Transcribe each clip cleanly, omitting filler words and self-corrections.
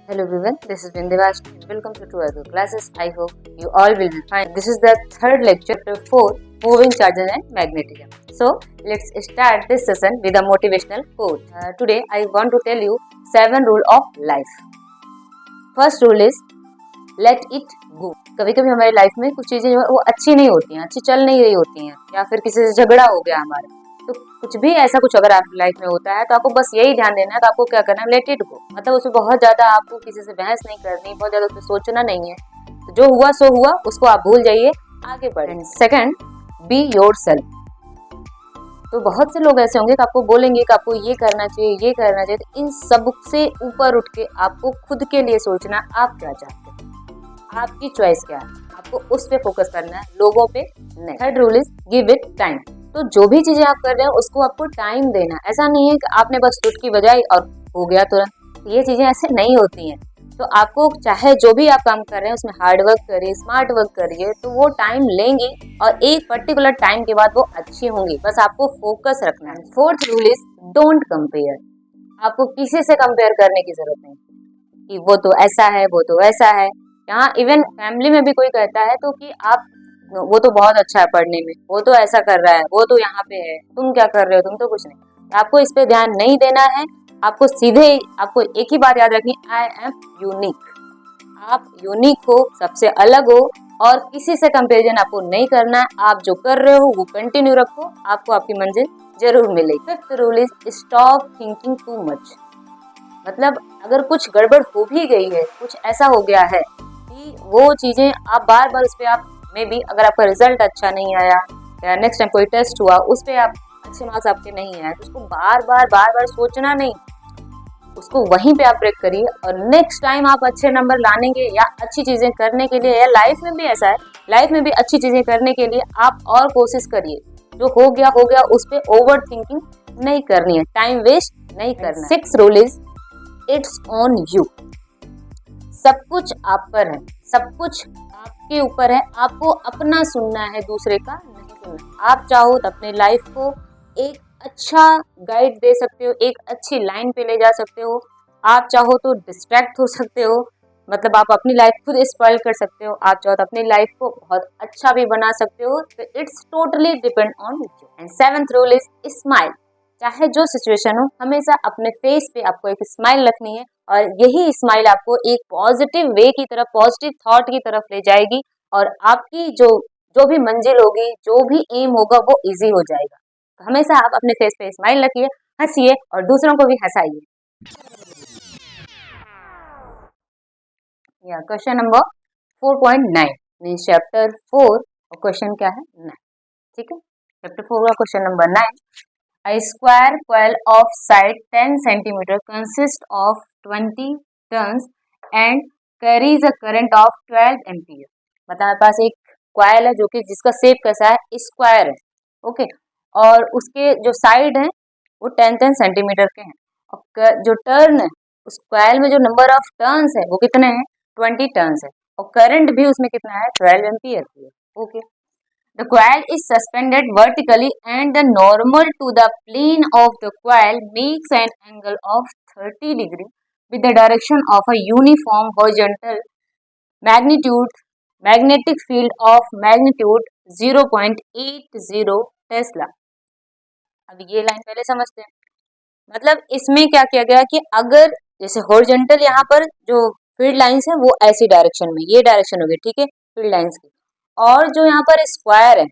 Hello everyone, this is Bindevash and welcome to other classes. I hope you all will be fine. This is the third lecture, chapter 4, Moving Charges and Magnetism. So, let's start this session with a motivational quote. Today, I want to tell you 7 rules of life. First rule is let it go. कभी कभी हमारी life में कुछ चीजें वो अच्छी नहीं होती हैं, अच्छी चल नहीं रही होती हैं, या फिर किसी से झगड़ा हो गया हमारा, तो कुछ भी ऐसा कुछ अगर आपकी लाइफ में होता है तो आपको बस यही ध्यान देना है कि आपको क्या करना है, लेट इट गो। मतलब उसमें बहुत ज्यादा आपको किसी से बहस नहीं करनी, बहुत ज्यादा उसमें सोचना नहीं है। तो जो हुआ सो हुआ, उसको आप भूल जाइए, आगे बढ़ें। Second, be yourself. तो बहुत से लोग ऐसे होंगे कि आपको बोलेंगे कि आपको ये करना चाहिए, ये करना चाहिए, तो इन सब से ऊपर उठ के आपको खुद के लिए सोचना, आप क्या चाहते हैं, आपकी चॉइस क्या है, आपको उस पे फोकस करना है, लोगों पे नहीं। Third rule is give it time. तो जो भी चीजें आप कर रहे हैं उसको आपको टाइम देना। ऐसा नहीं है कि आपने बस चुटकी बजाई और हो गया तुरंत, ये चीजें ऐसे नहीं होती हैं। तो आपको चाहे जो भी आप काम कर रहे हैं उसमें हार्ड वर्क करिए, स्मार्ट वर्क करिए, तो वो टाइम लेंगी और एक पर्टिकुलर टाइम के बाद वो अच्छी होंगी। बस आपको फोकस रखना है। Fourth rule is don't compare. आपको किसी से कंपेयर करने की जरूरत नहीं कि वो तो ऐसा है, वो तो ऐसा है। यहाँ इवन फैमिली में भी कोई कहता है तो कि आप, वो तो बहुत अच्छा है पढ़ने में, वो तो ऐसा कर रहा है, वो तो यहाँ पे है, तुम क्या कर रहे हो, तुम तो कुछ नहीं। आपको इस पे ध्यान नहीं देना है। आपको सीधे, आपको एक ही बात याद रखनी, आई एम यूनिक। आप यूनिक हो, सबसे अलग हो, और किसी से कंपेरिजन आपको नहीं करना है। आप जो कर रहे हो वो कंटिन्यू रखो, आपको आपकी मंजिल जरूर मिलेगी। Fifth rule is stop thinking too much. मतलब अगर कुछ गड़बड़ हो भी गई है, कुछ ऐसा हो गया है कि वो चीजें आप बार बार उस पर, आप मे बी अगर आपका रिजल्ट अच्छा नहीं आया या नेक्स्ट टाइम कोई टेस्ट हुआ उस पर आप अच्छे मार्क्स आपके नहीं आए, तो उसको बार बार सोचना नहीं, उसको वहीं पे आप ब्रेक करिए और नेक्स्ट टाइम आप अच्छे नंबर लाने के या अच्छी चीजें करने के लिए, या लाइफ में भी ऐसा है, लाइफ में भी अच्छी चीजें करने के लिए आप और कोशिश करिए। जो हो गया उस पर ओवर थिंकिंग नहीं करनी है, टाइम वेस्ट नहीं करना। Six rule is it's on you. सब कुछ आप पर है, सब कुछ आपके ऊपर है। आपको अपना सुनना है, दूसरे का नहीं सुनना। आप चाहो तो अपने लाइफ को एक अच्छा गाइड दे सकते हो, एक अच्छी लाइन पे ले जा सकते हो। आप चाहो तो डिस्ट्रैक्ट हो सकते हो, मतलब आप अपनी लाइफ खुद स्पॉइल कर सकते हो। आप चाहो तो अपनी लाइफ को बहुत अच्छा भी बना सकते हो। तो it's totally depend on you. And seventh rule is smile. चाहे जो सिचुएशन हो, हमेशा अपने फेस पे आपको एक स्माइल रखनी है, और यही स्माइल आपको एक पॉजिटिव वे की तरफ, पॉजिटिव थॉट की तरफ ले जाएगी, और आपकी जो जो भी मंजिल होगी, जो भी एम होगा, वो इजी हो जाएगा। तो हमेशा आप अपने फेस पे स्माइल रखिए, हंसिए और दूसरों को भी हंसाइए। या क्वेश्चन नंबर 4.9 मीन चैप्टर 4 और क्वेश्चन क्या है 9। ठीक है, चैप्टर 4 का question number 9। A square coil of side 10 cm consists of 20 turns and carries a current of 12 ampere। मतलब हमारे पास एक कॉइल है जो कि जिसका शेप कैसा है, स्क्वायर है, ओके, और उसके जो साइड है वो 10 सेंटीमीटर के हैं, और जो टर्न है उस कॉइल में, जो नंबर ऑफ टर्न्स है वो कितने हैं, 20 टर्न्स है, और करंट भी उसमें कितना है, 12 एम्पियर की है, okay. The coil is suspended vertically and the normal to the plane of the coil makes an angle of 30 degree with the direction of a uniform horizontal magnitude magnetic field of magnitude 0.80 Tesla. अब ये line पहले समझते हैं। मतलब इसमें क्या किया गया कि अगर जैसे हॉरिजॉन्टल यहाँ पर जो फील्ड लाइंस है वो ऐसी डायरेक्शन में, ये डायरेक्शन होगी, ठीक है, फील्ड लाइंस की, और जो यहाँ पर स्क्वायर है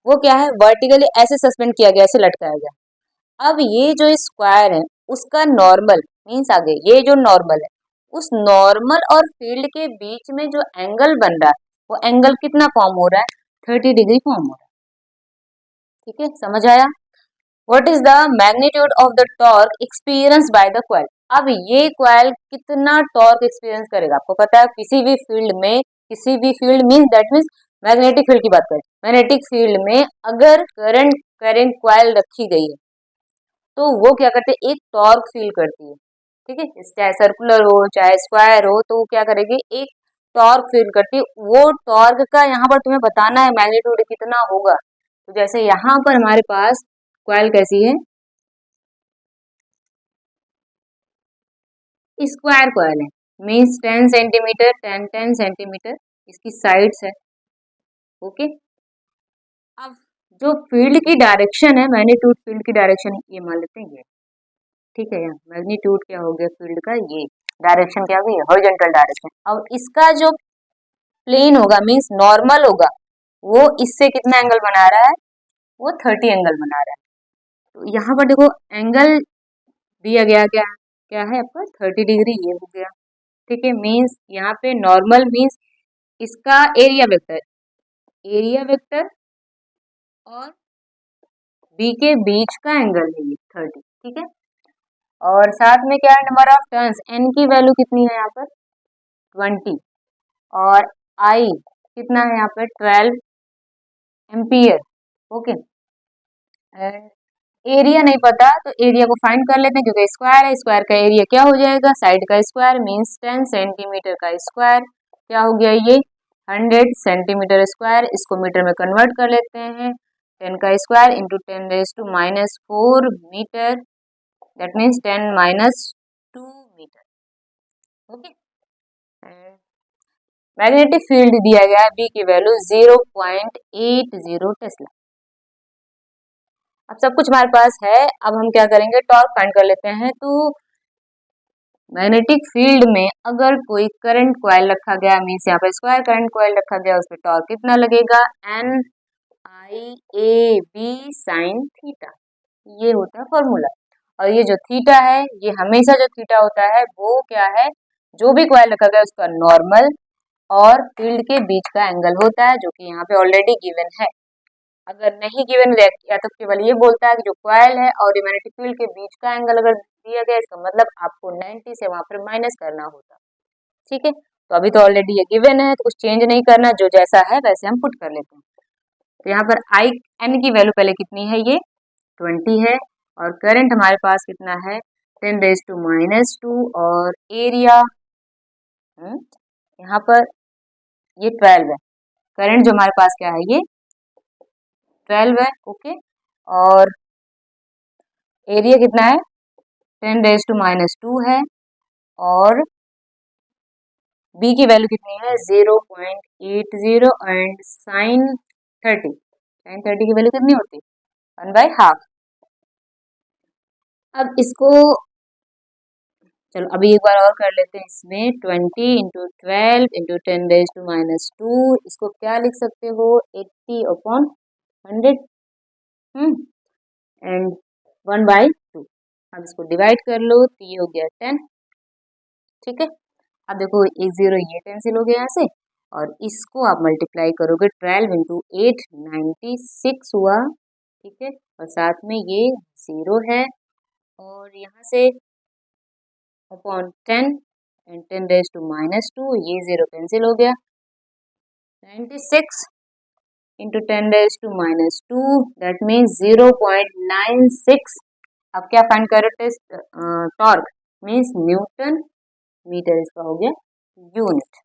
वो क्या है, वर्टिकली ऐसे सस्पेंड किया गया, ऐसे लटकाया गया। अब ये जो स्क्वायर है उसका नॉर्मल मीन्स, आगे ये जो नॉर्मल है, उस नॉर्मल और फील्ड के बीच में जो एंगल बन रहा है वो एंगल कितना फॉर्म हो रहा है, 30 डिग्री फॉर्म हो रहा है। ठीक है, समझ आया। What is the magnitude of the torque experience by the coil. अब ये कॉइल कितना टॉर्क एक्सपीरियंस करेगा, आपको पता है किसी भी फील्ड में, किसी भी field means that means magnetic field की बात करें, मैग्नेटिक फील्ड में अगर करंट करंट कॉइल रखी गई है तो वो क्या करते हैं, एक टॉर्क फील करती है। ठीक है, चाहे सर्कुलर हो चाहे स्क्वायर हो, तो वो क्या करेगी, एक टॉर्क फील करती है। वो टॉर्क का यहाँ पर तुम्हें बताना है मैग्नीट्यूड कितना होगा। तो जैसे यहाँ पर हमारे पास कॉइल कैसी है, स्क्वायर कॉइल है, मीन्स 10 सेंटीमीटर, 10 सेंटीमीटर इसकी साइड्स है। ओके, अब जो फील्ड की डायरेक्शन है, मैग्नीट्यूड फील्ड की डायरेक्शन ये मान लेते हैं ये, ठीक है। यहाँ मैग्नीट्यूड क्या हो गया फील्ड का, ये डायरेक्शन क्या होगी, हॉरिजॉन्टल डायरेक्शन। अब इसका जो प्लेन होगा मीन्स नॉर्मल होगा, वो इससे कितना एंगल बना रहा है, वो 30 एंगल बना रहा है। तो यहाँ पर देखो एंगल दिया गया क्या क्या है आपका 30 डिग्री, ये हो गया, ठीक है। मीन्स यहाँ पे नॉर्मल मीन्स इसका एरिया वेक्टर और बी के बीच का एंगल है ये 30, ठीक है। और साथ में क्या है, नंबर ऑफ टर्न्स, एन की वैल्यू कितनी है यहाँ पर 20, और आई कितना है यहाँ पर 12 एम्पियर। ओके, एंड एरिया नहीं पता तो एरिया को फाइंड कर लेते हैं, क्योंकि स्क्वायर है, स्क्वायर का एरिया क्या हो जाएगा, साइड का स्क्वायर मीन्स 10 सेंटीमीटर का स्क्वायर क्या हो गया ये 100 सेंटीमीटर स्क्वायर। इसको मीटर में कन्वर्ट कर लेते हैं, 10 का square into 10⁻⁻⁴ metre, that means 10 - 2 metre. Okay, magnetic field दिया गया है बी की वैल्यू 0.80 टेस्ला। अब सब कुछ हमारे पास है, अब हम क्या करेंगे, टॉर्क फाइंड कर लेते हैं। तो मैग्नेटिक फील्ड में अगर कोई करंट कॉइल रखा गया, मीन्स यहाँ पर स्क्वायर करंट कॉइल रखा गया, उस पर टॉर्क कितना लगेगा, NIAB sin थीटा, ये होता है फॉर्मूला। और ये जो थीटा है, ये हमेशा जो थीटा होता है वो क्या है, जो भी कॉइल रखा गया उसका नॉर्मल और फील्ड के बीच का एंगल होता है, जो कि यहाँ पे ऑलरेडी गिवन है। अगर नहीं गिवन या तो केवल ये बोलता है कि जो कॉइल है और मैग्नेटिक फील्ड के बीच का एंगल अगर दिया गया, इसका मतलब आपको 90 से वहां पर माइनस करना होता, ठीक है। तो अभी तो ऑलरेडी ये गिवन है, तो कुछ चेंज नहीं करना, जो जैसा है वैसे हम पुट कर लेते हैं। तो यहाँ पर आई एन की वैल्यू पहले कितनी है, ये 20 है, और करंट हमारे पास कितना है 10⁻⁻², और एरिया यहाँ पर ये 12 है। करंट जो हमारे पास क्या है ये 12 है, ओके। और एरिया कितना है 10⁻⁻² है, और बी की वैल्यू कितनी है 0.80, एंड साइन 30 की वैल्यू कितनी होती है 1/2। अब इसको चलो अभी एक बार और कर लेते हैं, इसमें 20 × 12 × 10⁻², इसको क्या लिख सकते हो 80/100 एंड 1/2। अब इसको डिवाइड कर लो तो ये हो गया 10, ठीक है। अब देखो एक 0 ये कैंसिल हो गया यहाँ से, और इसको आप मल्टीप्लाई करोगे 12 × 8 96 हुआ, ठीक है। और साथ में ये 0 है, और यहाँ से अपॉन 10 एंड 10⁻², ये 0 कैंसिल हो गया, 96 × 10⁻², दैट मीन्स 0.96। अब क्या फाइंड कर रहे थे, टॉर्क मीन्स न्यूटन मीटर, इसका हो गया यूनिट।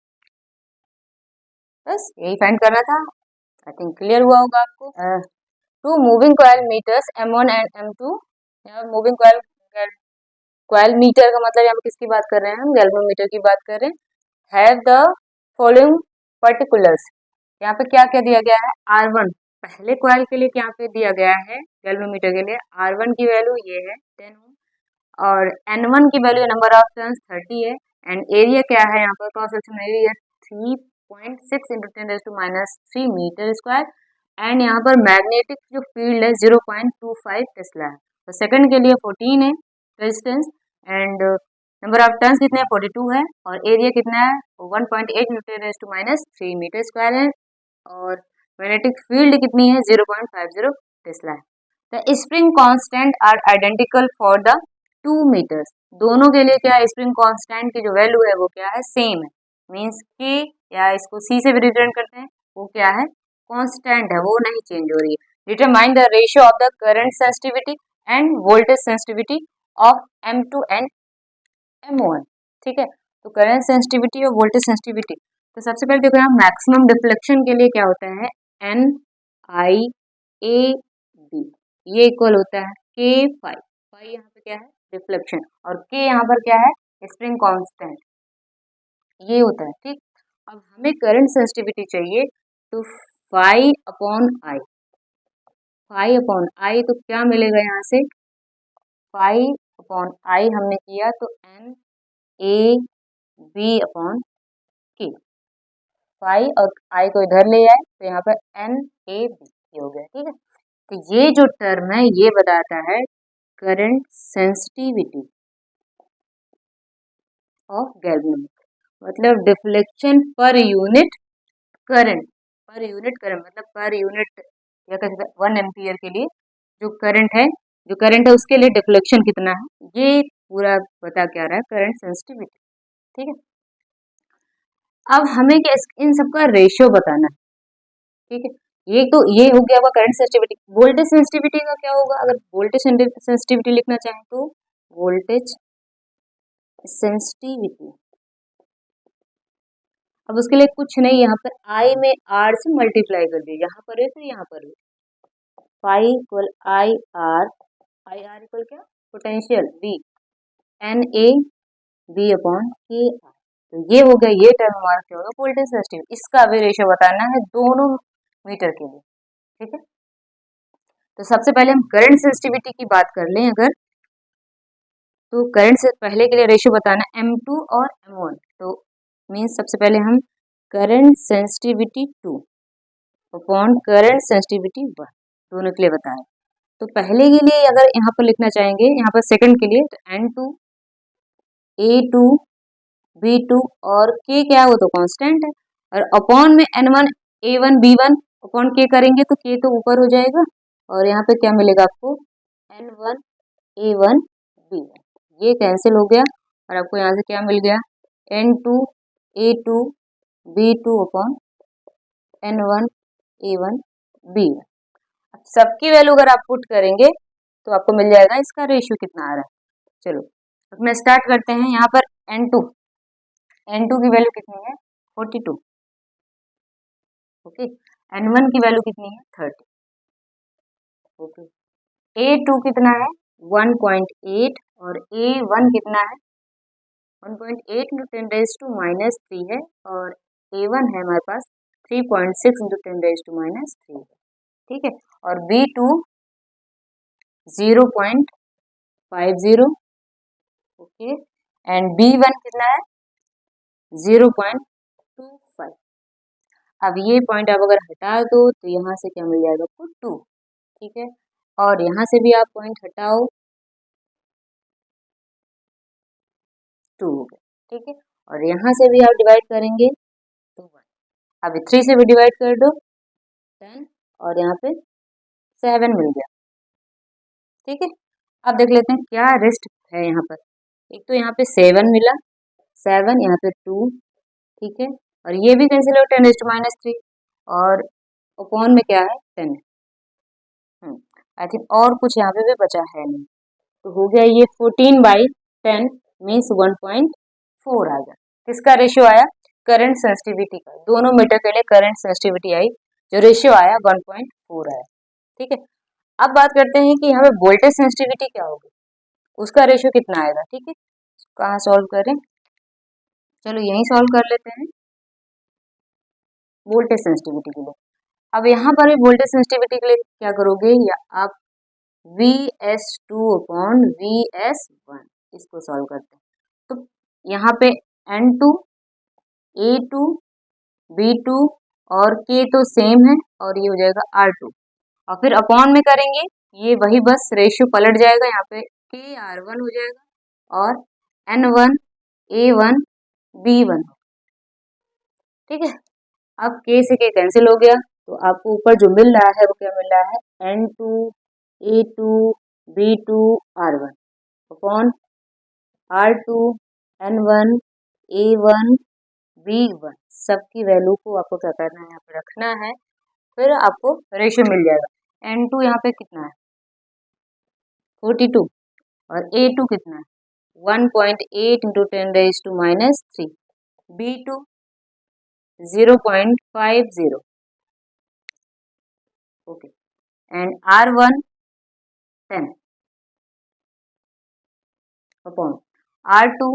बस यही फाइंड करना था, आई थिंक क्लियर हुआ होगा आपको। Two moving coil meters M1 and M2, moving coil meter का मतलब यहाँ पे किसकी बात कर रहे हैं हम, गैल्वेनोमीटर की बात कर रहे हैं। हैव द फॉलोइंग पर्टिकुलर्स, यहाँ पे क्या क्या दिया गया है, R1 पहले कॉइल के लिए यहाँ पे दिया गया है, गैल्वेनोमीटर के लिए R1 की वैल्यू ये है 10 ओम, और N1 की वैल्यू नंबर ऑफ टर्न्स 30 है, एंड एरिया क्या है यहाँ पर cross section area 3.6 × 10⁻³ metre square, and यहाँ पर मैग्नेटिक जो फील्ड है 0.25 टेस्ला है। तो सेकंड के लिए 14 है resistance, and number of turns कितने हैं 42 है, और एरिया कितना है 1.8 × 10⁻³ मीटर स्क्वायर है, और मैग्नेटिक फील्ड कितनी है 0.50 टेस्ला है। The spring constant are identical for the 2 meters, दोनों के लिए क्या स्प्रिंग कांस्टेंट की जो वैल्यू है वो क्या है सेम है, मीन्स के या इसको सी से भी रिप्रेजेंट करते हैं, वो क्या है कांस्टेंट है, वो नहीं चेंज हो रही है। Determine the ratio of the current sensitivity end voltage sensitivity of M2 and M1, ठीक है। तो करंट सेंसिटिविटी और वोल्टेज सेंसिटिविटी, तो सबसे पहले देखो यहाँ मैक्सिमम डिफ्लेक्शन के लिए क्या होता है NIAB, ये इक्वल होता है K5, फाई यहाँ पे क्या है डिफ्लेक्शन, और K यहाँ पर क्या है स्प्रिंग कांस्टेंट, ये होता है, ठीक। अब हमें करंट सेंसिटिविटी चाहिए, तो phi upon I, phi upon I, तो क्या मिलेगा यहाँ से, फाई अपॉन आई हमने किया तो एन ए बी अपॉन के, फाई और आई को इधर ले आए तो यहाँ पर एन ए बी हो गया, ठीक है। तो ये जो टर्म है ये बताता है करंट सेंसिटिविटी ऑफ गैल्वेनोमीटर, मतलब deflection per unit current, per unit current मतलब पर यूनिट क्या कहते हैं 1 एम्पियर के लिए जो करंट है, उसके लिए डिफ्लेक्शन कितना है, ये पूरा बता क्या रहा है करंट सेंसिटिविटी, ठीक है। अब हमें क्या इन सबका रेशियो बताना है, ठीक है। ये हो गया होगा करंट सेंसिटिविटी। वोल्टेज सेंसिटिविटी का क्या होगा, अगर वोल्टेज सेंसिटिविटी लिखना चाहें तो वोल्टेज सेंसिटिविटी, अब उसके लिए कुछ नहीं, यहाँ पर आई में आर से मल्टीप्लाई कर दिया, यहाँ पर है फिर यहाँ पर है, phi equal I R, I R equal क्या, potential V, N A B upon K R, तो ये हो गया, ये टर्म हमारा क्या होगा वोल्टेज सेंसिटिविटी, इसका भी रेशियो बताना है दोनों मीटर के लिए, ठीक है। तो सबसे पहले हम करंट सेंसिटिविटी की बात कर लें अगर, तो करंट से पहले के लिए रेशियो बताना M2 और M1, तो मीन्स सबसे पहले हम current sensitivity 2 upon current sensitivity 1 दोनों के लिए बताएं। तो पहले के लिए अगर यहाँ पर लिखना चाहेंगे, यहाँ पर सेकंड के लिए तो N2 A2 B2 और K क्या है वो तो कांस्टेंट है, और अपॉन में N1 A1 B1 upon K करेंगे तो K तो ऊपर हो जाएगा, और यहाँ पे क्या मिलेगा आपको N1 A1 B1, ये कैंसिल हो गया और आपको यहाँ से क्या मिल गया N2 A2 B2 upon N1 A1 B1। अब सबकी वैल्यू अगर आप पुट करेंगे तो आपको मिल जाएगा इसका रेशियो कितना आ रहा है। चलो अब मैं स्टार्ट करते हैं, यहाँ पर N2 की वैल्यू कितनी है 42, ओके, N1 की वैल्यू कितनी है 30, ओके, A2 कितना है 1.8 और A1 कितना है 1.8 इंटू 10⁻³ है, और A1 है हमारे पास 3.6 इंटू 10⁻³ है, ठीक है। और B2 0.50, ओके, एंड B1 कितना है 0.25। अब ये पॉइंट आप अगर हटा दो तो यहाँ से क्या मिल जाएगा आपको 2, ठीक है, और यहाँ से भी आप पॉइंट हटाओ 2 हो गया, ठीक है, और यहाँ से भी आप डिवाइड करेंगे तो 1, अभी 3 से भी डिवाइड कर दो 10 और यहाँ पे 7 मिल गया, ठीक है। अब देख लेते हैं क्या रेस्ट है यहाँ पर, एक तो यहाँ पे 7 मिला, 7 यहाँ पे 2, ठीक है, और ये भी कैंसिल हो 10⁻³ और अपॉन में क्या है 10, आई थिंक और कुछ यहाँ पे भी बचा है नहीं, तो हो गया ये 14/10 मीन्स 1.4 आ गया, किसका रेशियो आया करंट सेंसिटिविटी का, दोनों मीटर के लिए करंट सेंसिटिविटी आई, जो रेशियो आया 1.4 आया, ठीक है। अब बात करते हैं कि यहाँ पे वोल्टेज सेंसिटिविटी क्या होगी, उसका रेशियो कितना आएगा, ठीक है, कहाँ सॉल्व करें, चलो यहीं सॉल्व कर लेते हैं वोल्टेज सेंसिटिविटी के लिए। अब यहाँ पर भी वोल्टेज सेंसिटिविटी के लिए क्या करोगे, या आप Vs2 अपॉन Vs1 इसको सॉल्व करते हैं, तो यहाँ पे N2 A2 B2 और K तो सेम है और ये हो जाएगा R2, और फिर अपॉन में करेंगे ये वही बस रेशियो पलट जाएगा, यहाँ पे KR1 हो जाएगा और N1 A1 B1, ठीक है। अब K से K कैंसिल हो गया, तो आपको ऊपर जो मिल रहा है वो क्या मिल रहा है N2 A2 B2 R1 upon R2 N1 A1 B1, सबकी वैल्यू को आपको क्या करना है यहाँ पे रखना है, फिर आपको रेशियो मिल जाएगा। N2 यहाँ पे कितना है 42 और A2 कितना है 1.8 into 10⁻³ B2 0.50, okay, and R1 10 upon R2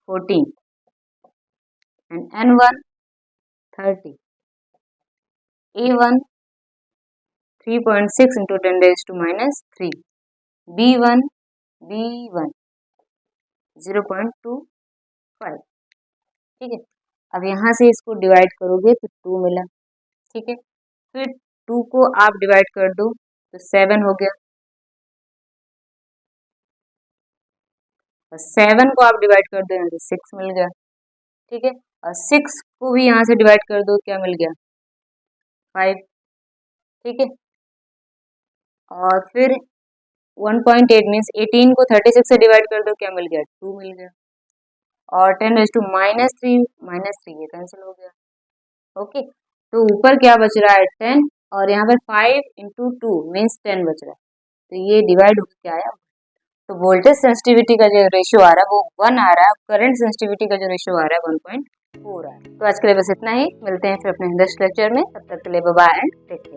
14, and N1 30. A1 3.6 into 10 raised to minus 3. B1 0.25. ठीक है, अब यहाँ से इसको डिवाइड करोगे तो 2 मिला। ठीक है, फिर 2 को आप डिवाइड कर दो तो 7 हो गया, और 7 को आप डिवाइड कर दो यहाँ से 6 मिल गया। ठीक है, और 6 को भी यहाँ से डिवाइड कर दो, क्या मिल गया 5। ठीक है, और फिर 1.8 मीन्स 18 को 36 से डिवाइड कर दो, क्या मिल गया 2 मिल गया, और 10 रेज़ टू -3 ये कैंसिल हो गया। ओके, तो ऊपर क्या बच रहा है 10, और यहाँ पर 5 इंटू 2 मीन्स 10 बच रहा है, तो ये डिवाइड होकर क्या आया, तो वोल्टेज सेंसिटिविटी का जो रेशियो आ रहा है वो 1 आ रहा है, करंट सेंसिटिविटी का जो रेशियो आ रहा है 1.4 आ रहा है। तो आज के लिए बस इतना ही, मिलते हैं फिर अपने नेक्स्ट लेक्चर में, तब तक के लिए bye bye and take care.